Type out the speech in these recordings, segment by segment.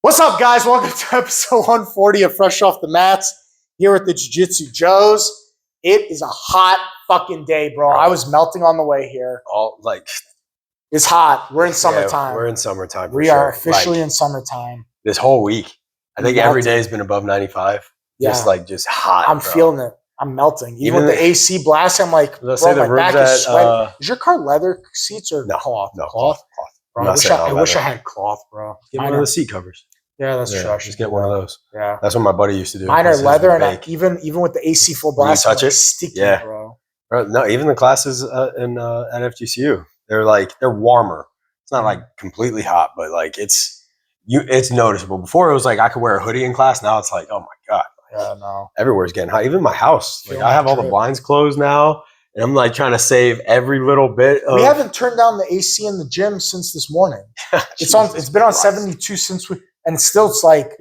What's up, guys? Welcome to episode 140 of Fresh Off the Mats here with the Jiu-Jitsu Joes. It is a hot fucking day, bro. I was melting on the way here. It's hot. We're in summertime. We're in summertime. We are officially in summertime. This whole week, I think every day has been above 95. Yeah. Just hot. I'm feeling it. I'm melting. Even with the AC blast, I'm like, bro, my back is sweating. Is your car leather seats or cloth? No, cloth. Bro, I wish I had cloth, bro. Get one of the seat covers. Yeah, that's true. Just get one of those. Yeah, that's what my buddy used to do. Mine are leather, and even with the AC full blast, touch it, sticky, bro. No, even the classes at FGCU, they're warmer. It's not like completely hot, but it's noticeable. Before it was like I could wear a hoodie in class. Now it's like, oh my god, yeah, no, everywhere's getting hot. Even my house, I have all the blinds closed now. And I'm like trying to save every little bit. We haven't turned down the AC in the gym since this morning. It's been on 72 since and still it's like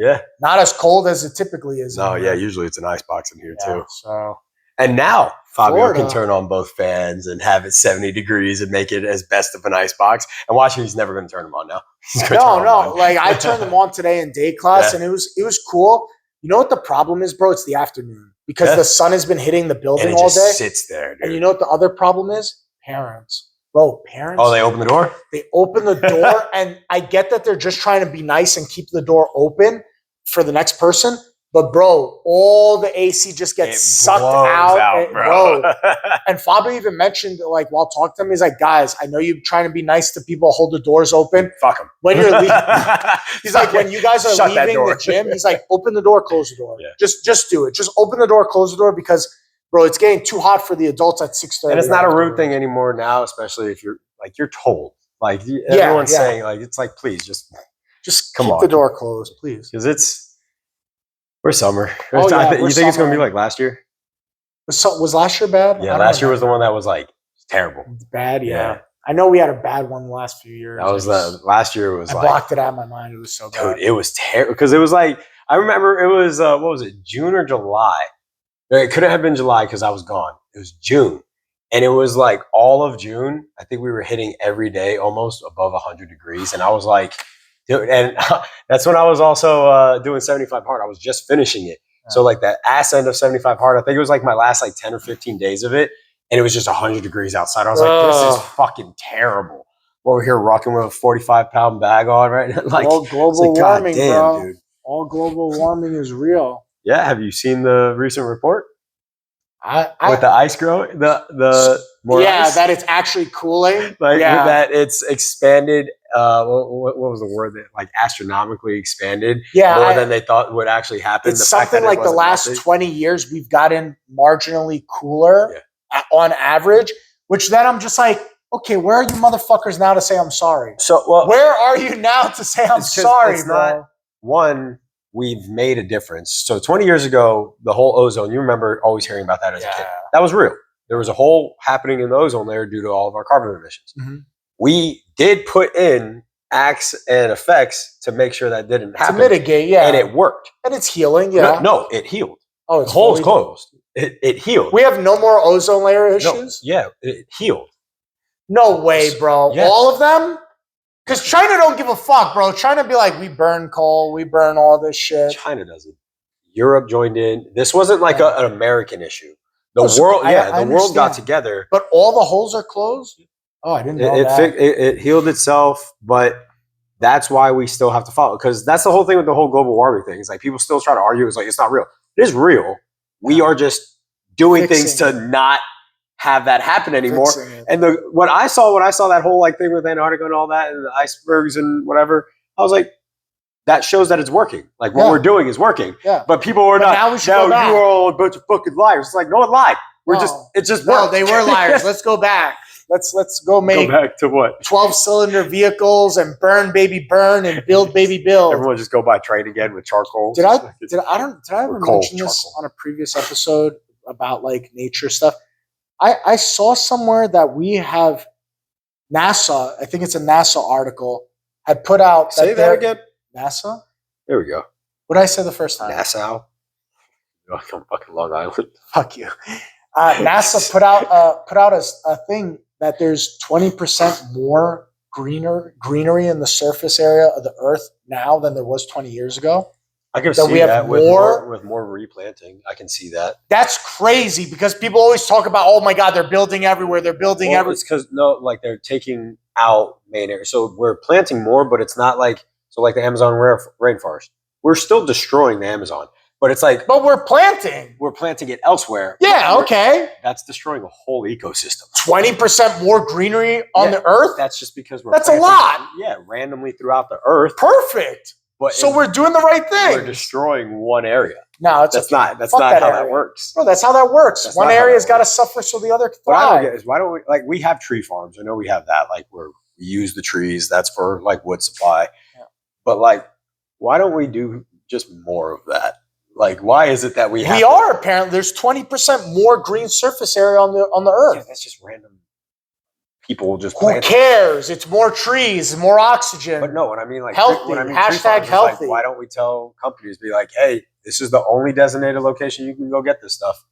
not as cold as it typically is. No, usually it's an ice box in here too. So and now Fabio can turn on both fans and have it 70 degrees and make it as best of an ice box. And watching, he's never going to turn them on now. No. Like I turned them on today in day class, and it was cool. You know what the problem is, bro? It's the afternoon. Because the sun has been hitting the building all day. And it just sits there, dude. And you know what the other problem is? Parents. Bro, parents. Oh, they open the door? They open the door, and I get that they're just trying to be nice and keep the door open for the next person. But, bro, all the AC just gets sucked out. Bro. And Fabio even mentioned, like, while talking to him, he's like, guys, I know you're trying to be nice to people, hold the doors open. Fuck them. When you're leaving, he's like, when you guys are leaving the gym, he's like, open the door, close the door. Yeah. Just do it. Just open the door, close the door, because, bro, it's getting too hot for the adults at 6:30. And it's not a rude thing anymore now, especially if you're told. Like, everyone's saying, like, it's like, please, just keep the door closed, please. Because we're summer. You think it's going to be like last year? Was last year bad? Yeah, last year was the one that was like terrible. Bad, yeah. I know we had a bad one the last few years. That was last year was I blocked it out of my mind. It was so bad. Dude, it was terrible. Because it was like, I remember it was, what was it, June or July? It couldn't have been July because I was gone. It was June. And it was like all of June, I think we were hitting every day almost above 100 degrees. And I was like, dude, and that's when I was also doing 75 hard. I was just finishing it. Yeah. So like that ass end of 75 hard, I think it was like my last like 10 or 15 days of it. And it was just 100 degrees outside. I was like, this is fucking terrible. Over here rocking with a 45-pound bag on, right? Like, all global warming, bro. Dude. All global warming is real. Yeah. Have you seen the recent report? With the ice growing? The more ice? That it's actually cooling. That it's expanded. What was the word that astronomically expanded? Yeah, more than they thought would actually happen. It's something like the last 20 years we've gotten marginally cooler on average. Which then I'm just like, okay, where are you motherfuckers now to say I'm sorry? Where are you now to say I'm sorry, bro? One, we've made a difference. So 20 years ago, the whole ozone, you remember always hearing about that as a kid. That was real. There was a hole happening in the ozone layer due to all of our carbon emissions. Mm-hmm. We did put in acts and effects to make sure that didn't happen. To mitigate, And it worked. And it's healing, yeah. No, it healed. Oh, the hole's closed. It healed. We have no more ozone layer issues? It healed. No way, bro. Yes. All of them? Because China don't give a fuck, bro. China be like, we burn coal, we burn all this shit. China doesn't. Europe joined in. This wasn't like an American issue. The world got together. But all the holes are closed? Oh, I didn't know that. It healed itself, but that's why we still have to follow. Because that's the whole thing with the whole global warming thing. It's like people still try to argue. It's like, it's not real. It is real. We are just doing things to not have that happen anymore. And when I saw that whole thing with Antarctica and all that and the icebergs and whatever, I was like, that shows that it's working. Like what we're doing is working. Yeah. But people were not. Now you are all a bunch of fucking liars. It's like, no one lied. It just worked. No, they were liars. Let's go back. Let's go make go back to what? 12-cylinder vehicles and burn baby burn and build baby build. Everyone just go by train again with charcoal. Did I ever mention this on a previous episode about nature stuff? I saw somewhere that we have NASA, I think it's a NASA article, had put out. Say that again. NASA? There we go. What did I say the first time? NASA. You're on fucking Long Island. Fuck you. NASA put out a thing that there's 20% more greenery in the surface area of the earth now than there was 20 years ago? I can That see we have that more- with more replanting. I can see that. That's crazy because people always talk about, oh my God, they're building everywhere. They're building everywhere. It's because like they're taking out main areas. So we're planting more, but it's not like like the Amazon rainforest. We're still destroying the Amazon, but it's like But we're planting. we're planting it elsewhere. Yeah, okay. That's destroying a whole ecosystem. 20% more greenery on the earth? That's just because we're That's a planting, lot. Yeah, randomly throughout the earth. Perfect. But So we're doing the right thing. we're destroying one area. No, That's not Fuck how that that area. works. Bro, that's how that works. That's One not how area's that got to works. suffer so the other can What I don't thrive. get is why don't we have tree farms? I know we have that, like where we use the trees. That's for like wood supply. Yeah. But like, why don't we do just more of that? Like, why is it that we have? We are apparently. There's 20% more green surface area on the Yeah, earth. that's just random. People just Who plant. cares? It's more trees, more oxygen. But no, when I mean like Healthy. when I mean Hashtag tree farms, it's healthy. Like, why don't we tell companies be like, hey, this is the only designated location you can go get this stuff.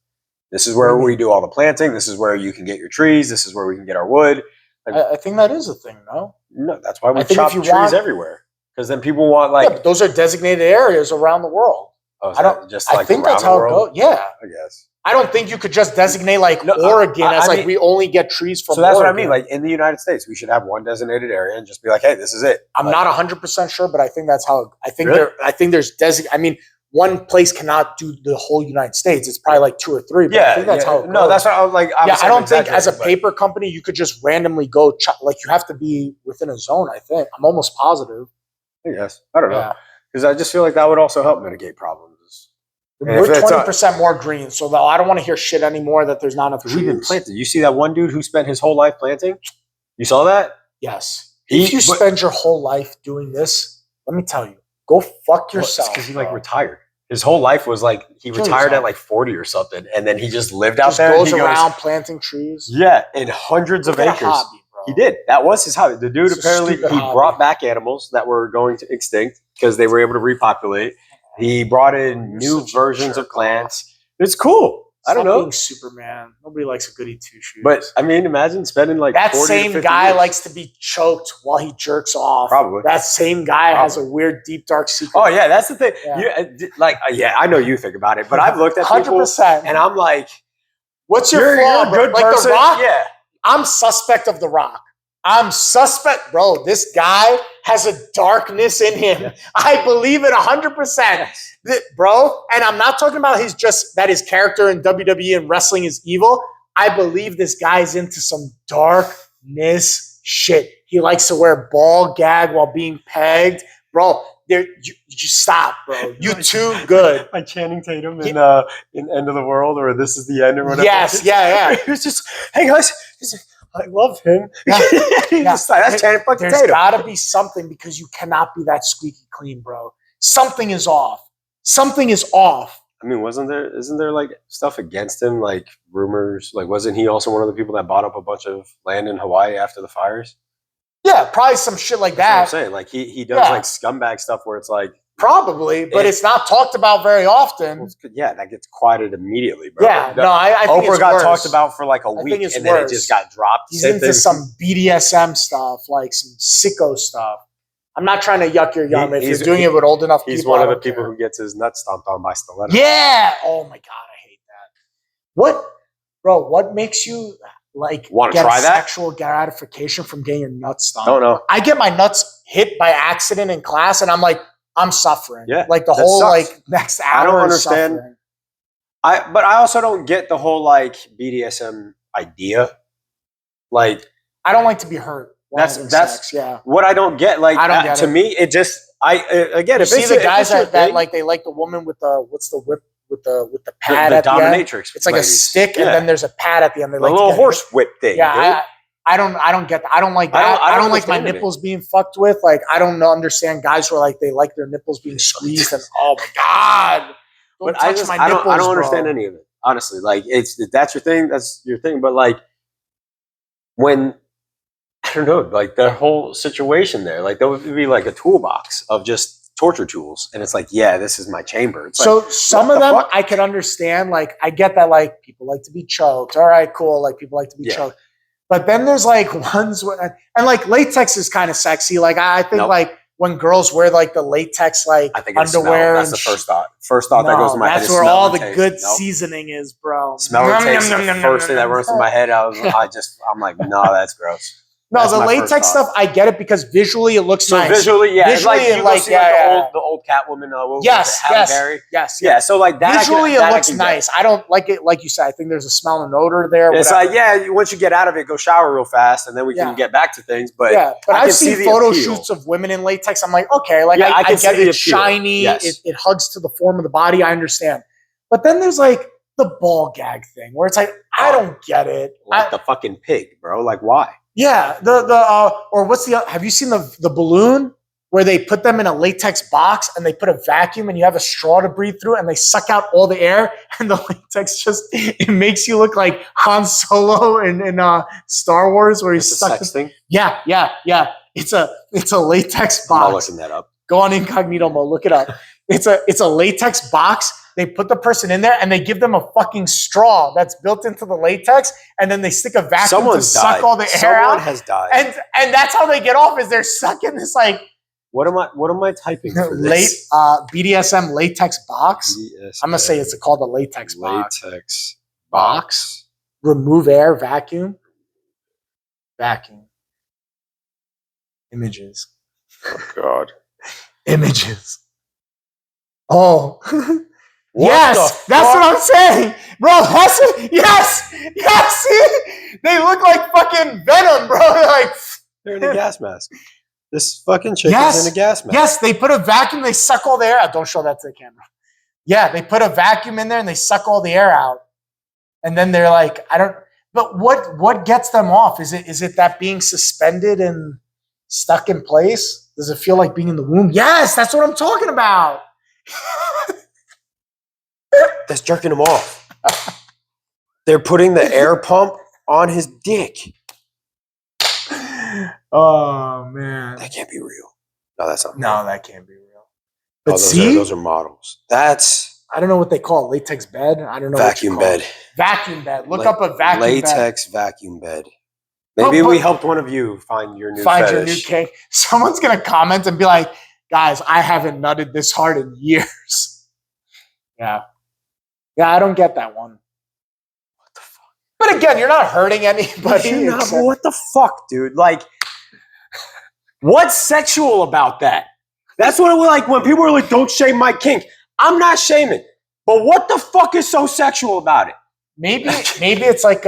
This is where we do all the planting. This is where you can get your trees. This is where we can get our wood. I think that is a thing, no? No, that's why we I think chop if you trees want- everywhere. Because then people want Yeah, like, but those are designated areas around the world. oh, is I don't- that just I like think around that's the how it world? goes. Yeah. I guess. I don't think you could just designate like No, Oregon as I like mean- we only get trees from So that's what I Oregon. mean. Like in the United States, we should have one designated area and just be like, hey, this is it. I'm Like, not 100% sure, but I think that's how. I think Really? I think there's I mean, one place cannot do the whole United States. It's probably like 2 or 3. But I think that's how. It No, goes. that's what I was like. Yeah, I don't think as a paper. paper company you could just randomly go like you have to be within a zone. I think I'm almost positive. Yes, I don't know. Yeah, Because I just feel like that would also help mitigate problems. And we're if it's 20% more green, so though I don't want to hear shit anymore that there's not enough trees. We've been planting. You see that one dude who spent his whole life planting? You saw that? Yes, He- if you but- spend your whole life doing this, let me tell you, go fuck yourself. Because he like bro. retired. His whole life was like he Kill retired yourself. at like 40 or something, and then he just lived out Just there. goes He around planting trees. yeah, in hundreds of Get a acres. hobby, bro. He did. That was his hobby. The dude It's a apparently stupid he hobby. brought back animals that were going to extinct because they were able to repopulate. He brought in You're new such a versions of jerk plants. It's cool. I don't Stop know. being Superman. Nobody likes a goody two shoes. But I mean, imagine spending like that 40 to same 50 guy years. likes to be choked while he jerks off. Probably. That same guy has a weird, deep, dark secret. Oh yeah, that's the thing. Yeah. Yeah, I know you think about it, but I've looked at people 100%. and I'm like, What's your you're flaw, a bro? good Like person. The Rock? Yeah. I'm suspect of The Rock. I'm suspect, bro. This guy has a darkness in him. Yes. I believe it 100%. Bro, and I'm not talking about that his character in WWE and wrestling is evil. I believe this guy's into some darkness shit. He likes to wear ball gag while being pegged. Bro, you stop, bro. You too good. Like Channing Tatum in End of the World or This Is the End or whatever. Yes, yeah. He was just, hey guys, he's like, I love him. Yeah. He's just like, that's Channing fucking There's Tatum. got to be something because you cannot be that squeaky clean, bro. Something is off. Something is off. I mean, isn't there like stuff against him, like rumors? Like, wasn't he also one of the people that bought up a bunch of land in Hawaii after the fires? Yeah, probably some shit like That's what I'm that. saying. Like, he does Yeah. like scumbag stuff where it's like, Probably, but It- it's not talked about very often. well, yeah, that gets quieted immediately, bro. Yeah, no, I think Oprah it's got worse. talked about for like a think week, it's and then it worse. just got dropped. He's Same into thing. some BDSM stuff, like some sicko stuff. I'm not trying to yuck your yum. If you're he's- doing it with old enough He's people, one I of the don't people care. who gets his nuts stomped on by stilettos. Yeah. Oh my god, I hate that. What, bro? What makes you like Wanna get try a that? sexual gratification from getting your nuts stomped? Don't know. I get my nuts hit by accident in class, and I'm like, I'm suffering. Yeah, like the that whole sucks. like next I hour. don't is understand. suffering. But I also don't get the whole like BDSM idea. Like, I don't like to be hurt. while having That's- sex. Yeah. what I don't get, like, I don't get to it. me, it just, again, You if see it's the if guys it's your that thing, like they like the woman with the what's the whip with the the, pad the at the end. dominatrix. It's like a ladies. stick, Yeah. and then there's a pad at the end. They the like to little get horse whip thing. Yeah, dude. I don't get that. I don't like that. I I don't don't like my understand it. nipples being fucked with. Like I don't understand guys who are like they like their nipples being squeezed and oh my god. Don't But I touch just my I nipples, don't understand bro. any of it. Honestly, like if that's your thing, that's your thing. But like when I don't know, like the whole situation there, like there would be like a toolbox of just torture tools, and it's like, yeah, this is my chamber. It's So like, some what of the them fuck? I can understand. Like I get that like people like to be choked. All right, cool. Like people like to be Yeah. choked. But then there's like ones where, and like latex is kind of sexy. Like I think like when girls wear like the latex like I think underwear. That's the first thought. First thought that goes to my head. That's where all the good seasoning is, bro. Smell and taste is the first thing that runs through my head. I'm like, no, that's gross. No, the latex stuff, I get it because visually it looks nice. Visually, yeah. Visually, it's like the old Catwoman. Yes. So like that. Visually, it looks nice. I don't like it. Like you said, I think there's a smell and odor there. It's like, once you get out of it, go shower real fast, and then we can get back to things. But I've seen photo shoots of women in latex. I'm like, okay, like I get it. It's shiny. Yes. It hugs to the form of the body. I understand. But then there's like the ball gag thing where it's like, I don't get it. Like the fucking pig, bro. Like why? Yeah, or what's have you seen the balloon where they put them in a latex box and they put a vacuum and you have a straw to breathe through and they suck out all the air and the latex it makes you look like Han Solo in Star Wars where he's stuck. Thing? Yeah. It's a latex box. I'm looking that up. Go on incognito mode, look it up. It's a latex box. They put the person in there and they give them a fucking straw that's built into the latex, and then they stick a vacuum to suck all the air out. Someone has died. And that's how they get off is they're sucking this like what am I typing for this? BDSM latex box. I'm gonna say it's called a latex box. Latex box. Remove air, vacuum. Images. Oh God. Images. Oh. Yes, that's what I'm saying, bro. Yes. They look like fucking Venom, bro. They're in a gas mask. This fucking chick is in a gas mask. Yes, they put a vacuum. They suck all the air out. Don't show that to the camera. Yeah, they put a vacuum in there and they suck all the air out, and then they're like, I don't. But what gets them off? Is it that being suspended and stuck in place? Does it feel like being in the womb? Yes, that's what I'm talking about. That's jerking him off. They're putting the air pump on his dick. Oh man, that can't be real. No, that's not. No, that can't be real. But those are models. I don't know what they call it. Latex bed. I don't know. Vacuum bed. Vacuum bed. Look up a vacuum latex bed. Vacuum bed. Maybe we helped one of you find your new kink. Someone's gonna comment and be like, "Guys, I haven't nutted this hard in years." Yeah. Yeah, I don't get that one. What the fuck? But again, you're not hurting anybody. What the fuck, dude? Like, what's sexual about that? That's what it was like when people were like, don't shame my kink. I'm not shaming. But what the fuck is so sexual about it? Maybe it's like,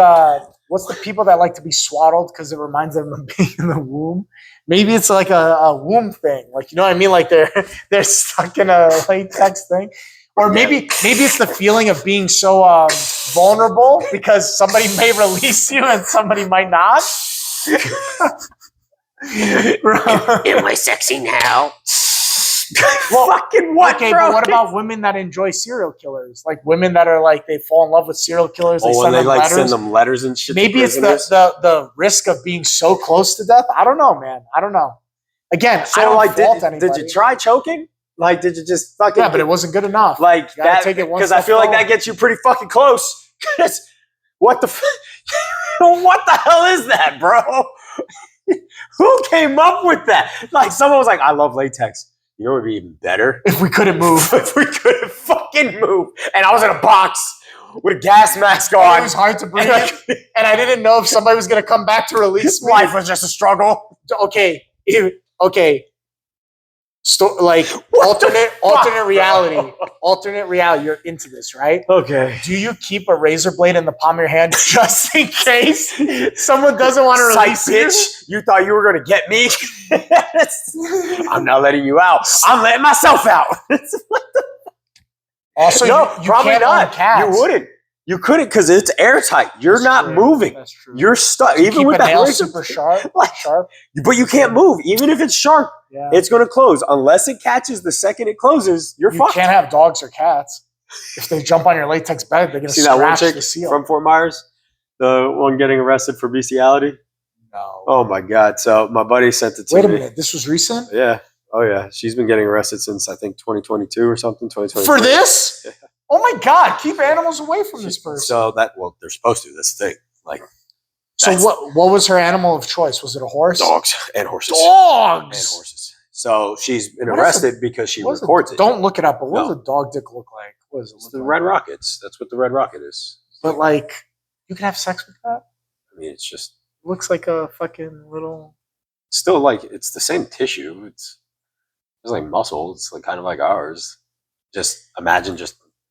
what's the people that like to be swaddled because it reminds them of being in the womb? Maybe it's like a womb thing. Like, you know what I mean? Like they're stuck in a latex thing. Or maybe it's the feeling of being so vulnerable because somebody may release you and somebody might not. Am I sexy now? Well, fucking what? Okay, bro? But what about women that enjoy serial killers? Like women that are like they fall in love with serial killers. They send them letters and shit. Maybe it's the risk of being so close to death. I don't know, man. I don't know. Again, so I don't fault anybody. Did you try choking? Like, did you just fucking... Yeah, but it wasn't good enough. Like, that, because I feel like that gets you pretty fucking close. What the hell is that, bro? Who came up with that? Like, someone was like, I love latex. You know what would be even better? If we couldn't move. If we couldn't fucking move. And I was in a box with a gas mask on. It was hard to breathe. And I didn't know if somebody was going to come back to release me. Life was just a struggle. Okay. Alternate reality. Alternate reality. You're into this, right? Okay. Do you keep a razor blade in the palm of your hand just in case someone doesn't want to release you? You thought you were going to get me? I'm not letting you out. I'm letting myself out. Also, no, you probably not. You wouldn't. You couldn't because it's airtight. You're not moving. That's true. You're stuck. So even with that nail super sharp. But you can't move. Even if it's sharp, it's going to close. Unless it catches the second it closes, you're fucked. You can't have dogs or cats. If they jump on your latex bed, they're going to scratch the seal. From Fort Myers? The one getting arrested for bestiality? No. Oh, my God. So my buddy sent it to me. Wait a minute. This was recent? Yeah. Oh, yeah. She's been getting arrested since, I think, 2022 or something. 2023. For this? Yeah. Oh my God! Keep animals away from this person. So they're supposed to. That's the thing. Like, So what was her animal of choice? Was it a horse? Dogs and horses. Dogs and horses. So she's been arrested because she records it. Don't look it up. But what does a dog dick look like? What is it? It's the Red Rockets. That's what the Red Rocket is. But like, you can have sex with that. I mean, it's just looks like a fucking little. Still, like it's the same tissue. It's like muscle. It's like kind of like ours. Just imagine,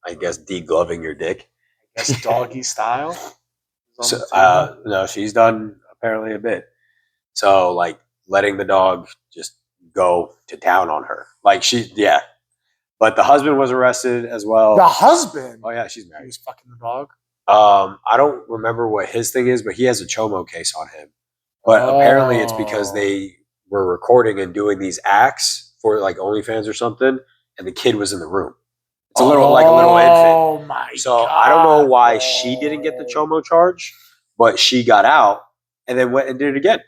I guess, degloving your dick. I guess doggy style. So, no, she's done apparently a bit. So, like, letting the dog just go to town on her. Like, But the husband was arrested as well. The husband? Oh, yeah, she's married. He was fucking the dog? I don't remember what his thing is, but he has a chomo case on him. But apparently it's because they were recording and doing these acts for, like, OnlyFans or something, and the kid was in the room. It's a little infant. Oh my god! So I don't know why she didn't get the chomo charge, but she got out and then went and did it again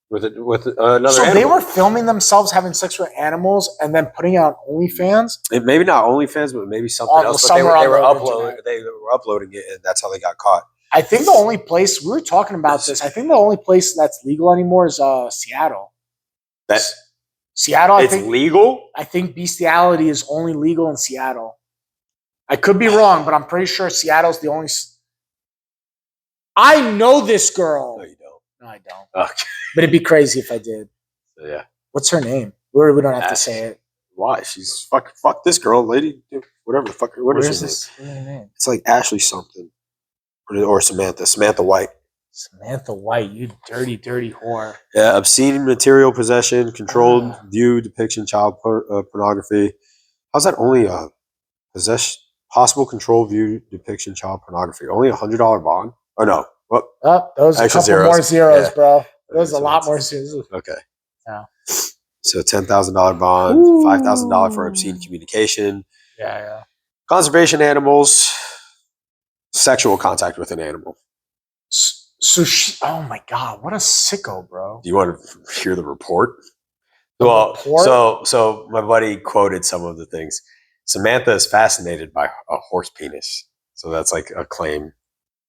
with another. So animal. They were filming themselves having sex with animals and then putting it on OnlyFans. Maybe not OnlyFans, but maybe something else. But they were uploading. They were uploading it, and that's how they got caught. I think the only place we were talking about this. I think the only place that's legal anymore is Seattle. Seattle. It's legal. I think bestiality is only legal in Seattle. I could be wrong, but I'm pretty sure Seattle's the only. I know this girl. No, you don't. No, I don't. Okay. But it'd be crazy if I did. So, yeah. What's her name? We don't have to say it. Why? She's fuck this girl, lady. Whatever the fuck. What is her name? It's like Ashley something. Or Samantha. Samantha White. Samantha White, you dirty, dirty whore. Yeah, obscene material possession, controlled view, depiction, child pornography. How's that only possession? Possible control view depiction child pornography. Only $100 bond? Oh no. Well, those are a couple more zeros, bro. Those are a lot more zeros. Okay. Yeah. So $10,000 bond, $5,000 for obscene communication. Yeah. Conservation animals, sexual contact with an animal. So oh my god, what a sicko, bro. Do you want to hear the report? So my buddy quoted some of the things. Samantha is fascinated by a horse penis. So that's like a claim.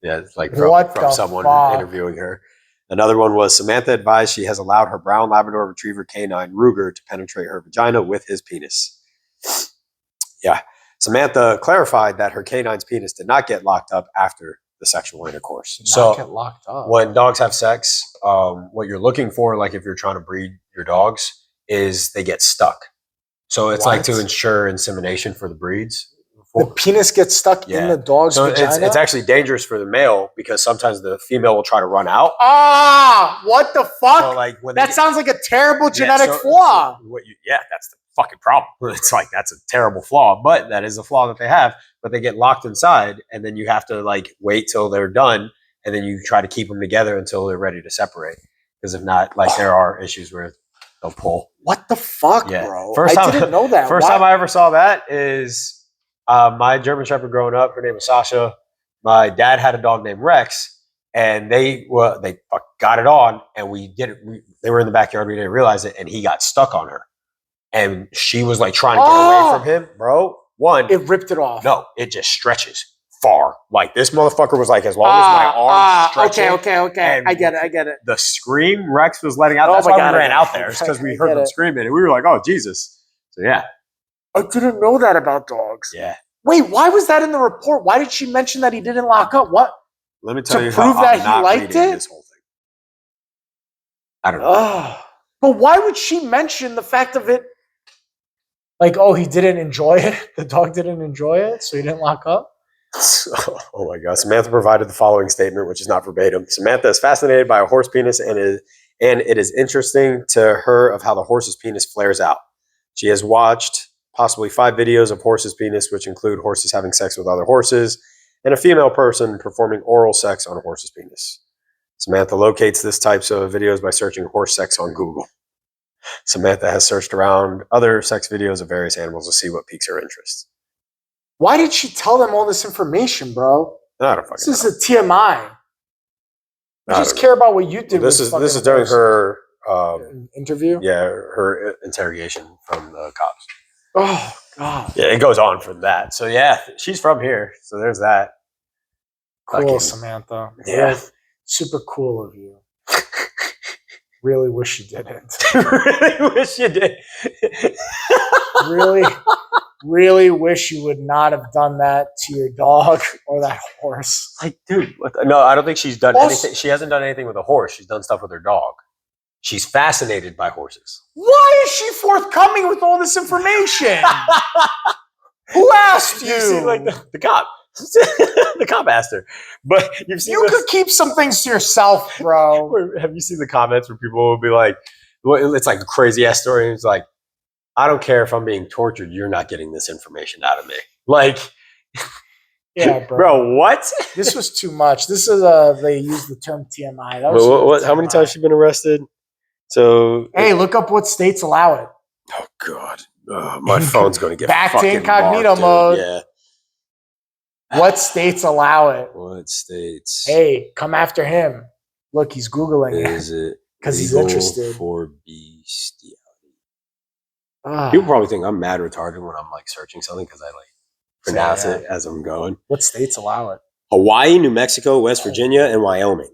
Yeah, it's like from someone interviewing her. Another one was Samantha advised she has allowed her brown Labrador Retriever canine Ruger to penetrate her vagina with his penis. Yeah. Samantha clarified that her canine's penis did not get locked up after the sexual intercourse. Get locked up. When dogs have sex, what you're looking for, like if you're trying to breed your dogs, is they get stuck. So it's like to ensure insemination for the breeds. The penis gets stuck in the dog's vagina? It's actually dangerous for the male because sometimes the female will try to run out. What the fuck? So like that sounds like a terrible genetic flaw. That's the fucking problem. It's like, that's a terrible flaw, but that is a flaw that they have. But they get locked inside, and then you have to like wait till they're done, and then you try to keep them together until they're ready to separate. Because if not, like there are issues where they'll pull. What the fuck, bro? I didn't know that. First time I ever saw that is my German Shepherd growing up. Her name was Sasha. My dad had a dog named Rex, and they got it on, and we did it. They were in the backyard. We didn't realize it, and he got stuck on her, and she was like trying to get away from him, bro. It ripped it off. No, it just stretches far. Like this motherfucker was like as long as my arm stretching. Okay. I get it. The scream Rex was letting out. That's why we ran out there. It's because we heard them screaming, and we were like, "Oh Jesus!" So yeah. I didn't know that about dogs. Yeah. Wait, why was that in the report? Why did she mention that he didn't lock up? What? Let me tell you prove how that I'm not he liked reading it. This whole thing. I don't know. But why would she mention the fact of it? Like, he didn't enjoy it. The dog didn't enjoy it, so he didn't lock up. Oh my God! Samantha provided the following statement, which is not verbatim. Samantha is fascinated by a horse penis, and it is interesting to her of how the horse's penis flares out. She has watched possibly 5 videos of horses' penis, which include horses having sex with other horses and a female person performing oral sex on a horse's penis. Samantha locates this types of videos by searching horse sex on Google. Samantha has searched around other sex videos of various animals to see what piques her interest. Why did she tell them all this information, bro? I don't fucking know. This is a TMI. I just care about what you did. This is during her interview? Yeah, her interrogation from the cops. Oh, God. Yeah, it goes on from that. So, yeah, she's from here. So there's that. Cool, Samantha. Yeah. Super cool of you. Really wish you didn't. Really wish you did. Really wish you would not have done that to your dog or that horse. Like, dude, no, I don't think she's done Also- anything. She hasn't done anything with a horse. She's done stuff with her dog. She's fascinated by horses. Why is she forthcoming with all this information? Who asked you? You see, like the cop. The cop asked her. But you've seen You this- could keep some things to yourself, bro. Have you seen the comments where people will be like, it's like a crazy ass story. And it's like, I don't care if I'm being tortured. You're not getting this information out of me. Like, Yeah, bro. bro, what? This was too much. This is they use the term TMI. That was How many TMI. times she been arrested? So, Hey, look up what states allow it. oh god, my phone's gonna get Back to fucking incognito marked, dude. mode. Yeah. What states allow it? What states? Hey, come after him. Look, he's Googling it Is it 'Cause he's legal interested. for bestiality? Ah, People probably think I'm mad retarded when I'm like searching something because I like pronounce Yeah. it as I'm going. what states allow it? Hawaii, New Mexico, West Virginia, and Wyoming.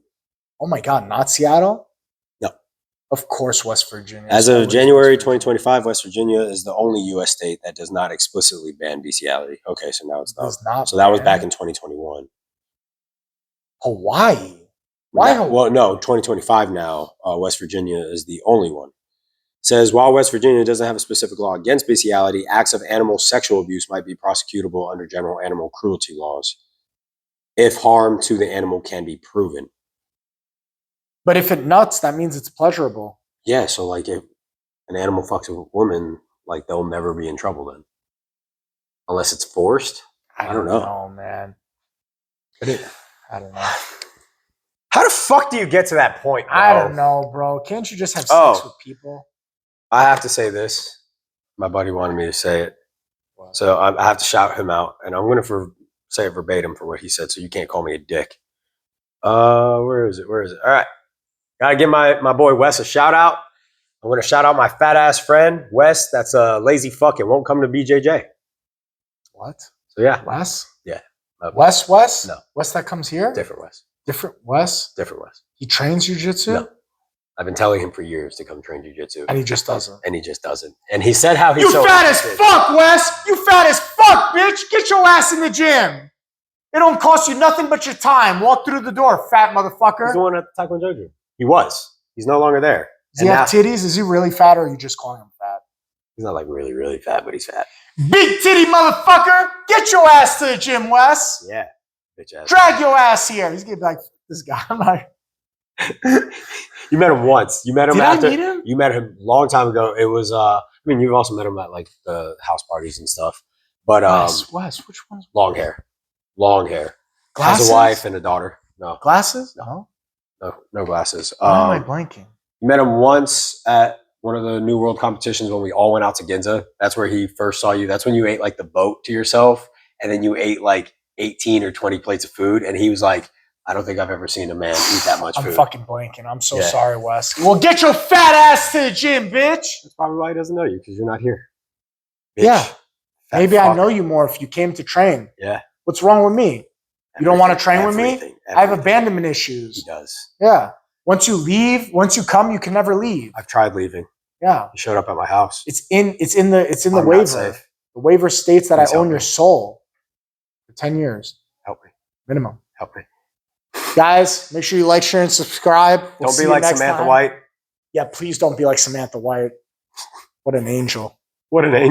Oh my God, not Seattle? No. Of course, West Virginia. As Always of January West Virginia. 2025, West Virginia is the only U.S. state that does not explicitly ban bestiality. Okay, so now it's not. Does not So that was ban back in 2021. Hawaii. Why Hawaii? Well, no, 2025 now. West Virginia is the only one. Says while West Virginia doesn't have a specific law against bestiality, acts of animal sexual abuse might be prosecutable under general animal cruelty laws if harm to the animal can be proven. But if it nuts, that means it's pleasurable. Yeah, so like if an animal fucks a woman, like they'll never be in trouble then, unless it's forced. I don't know. Man. But I don't know. how the fuck do you get to that point? Bro? I don't know, bro. Can't you just have sex Oh. with people? I have to say this. My buddy wanted me to say it, so I have to shout him out, and I'm going to say it verbatim for what he said, so you can't call me a dick. Where is it? Where is it? All right. Gotta give my boy Wes a shout out. I'm gonna shout out my fat ass friend Wes. That's a lazy fuck. It won't come to BJJ. What? So yeah, Wes? Yeah. Wes? No. Wes that comes here? different Wes. Different Wes? Different Wes. He trains jujitsu? No. I've been telling him for years to come train jujitsu, And he just doesn't. and he just doesn't. And he said how he's You so fat as interested. fuck, Wes! You fat as fuck, bitch! Get your ass in the gym! It don't cost you nothing but your time. Walk through the door, fat He's the motherfucker. one at the Taekwondo gym. He was. He's no longer there. Does he And have now- titties? Is he really fat or are you just calling him fat? He's not like really, really fat, but he's fat. Big titty motherfucker! Get your ass to the gym, Wes! Yeah. Bitch ass. Drag your ass here. He's gonna be like, this guy. I'm like, You met him once. You met him did after. I meet him? You met him a long time ago. It was. I mean, you've also met him at like the house parties and stuff. But Wes, which one's long hair, long hair. glasses? Has a wife and a daughter. No, Glasses? No. no glasses. Why am I blanking? Met him once at one of the New World competitions when we all went out to Ginza. That's where he first saw you. That's when you ate like the boat to yourself, and then you ate like 18 or 20 plates of food. And he was like, I don't think I've ever seen a man eat that much I'm food. fucking blanking. I'm so Yeah. sorry, Wes. Well, get your fat ass to the gym, bitch. That's probably why he doesn't know you, because you're not here. Bitch. Yeah. Fat Maybe I fuck. know you more if you came to train. Yeah. What's wrong with me? You don't wanna Everything, train with me? everything, I have everything. abandonment He issues. does. Yeah. Once you leave, once you come, you can never leave. I've tried leaving. Yeah. He showed up at my house. It's in the I'm not waiver. safe. The waiver states that Please I own help your me. soul for 10 years Help me. minimum. Help me. Guys, make sure you like, share, and subscribe. We'll Don't see be you like next Samantha time. White. Yeah, please don't be like Samantha White. What an angel. What an angel.